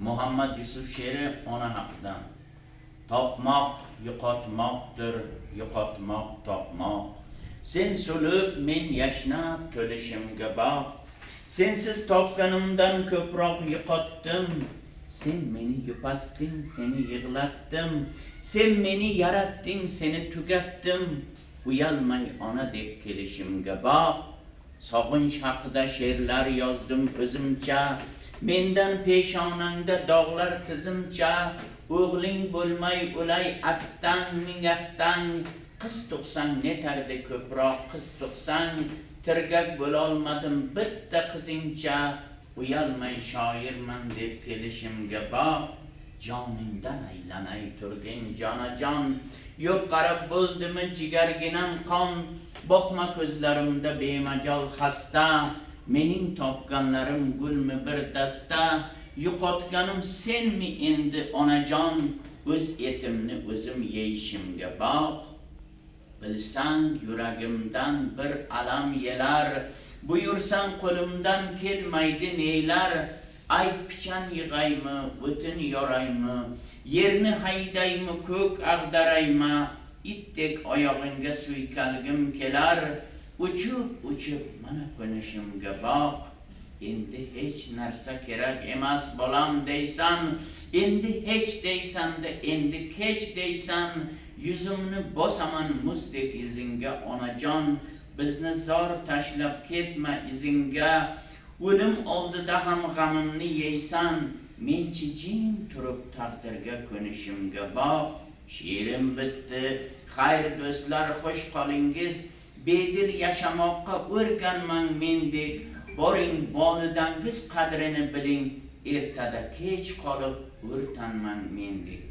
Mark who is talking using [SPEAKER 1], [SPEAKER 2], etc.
[SPEAKER 1] Muhammad Yusuf she'ri ona haqidan. Topmoq yo'qotmoqdir, yo'qotmoq topmoq. Sen so'lib men yashnab to'lishimga boq. Sensiz topganimdan ko'proq yo'qotdim. Sen meni yupatding, seni yig'latdim. Sen meni yaratding, seni tugatdim. Uyalmay ona deb kelishimga boq. Sog'inch haqida she'rlar yozdim o'zimcha. Mendan peshonangda dog'lar tizimcha. O'g'ling bo'lmay o'lay atdan ming atdan. Qiz tug'sang netardi ko'proq qiz tug'sang. Tirgak bo'lolmadim bitta qizingcha. Uyalmay shoirman deb kelishimga boq. Joningdan aylanay turgin jonajon. Yo'q qarab bo'ldimi jigarginam qon. Boqma ko'zlarimda bemajol xasta. Mening topganlarim gulmi bir dasta. Yo'qotganim senmi endi onajon. O'z etimni o'zim yeyishimga boq. Bilsang yuragimdan bir alam yelar. Buyursang qo'limdan kelmaydi neylar. Ayt pichan yig'aymi, o'tin yoraymi. Yerni haydaymi, ko'k ag'daraymi. Itdek oyog'ingga suykalgim kelar. Uchib mana qo'nishimga boq. Endi hech narsa kerak emas bolam deysan. Endi hech deysan-da endi kech deysan. Yuzimni bosaman muzdek izingga onajon. Bizni zor tashlab ketma izingga. O'lim oldida ham g'amimni yeysan. Menchi jim turib taqdirga ko'nishimga boq. She'rim bitdi. Xayr do'stlar, xush qolingiz. Bedil yashamoqqa o'rganmang mendek. Boring volidangiz qadrini biling. Ertada kech qolib o'rtanmang mendek.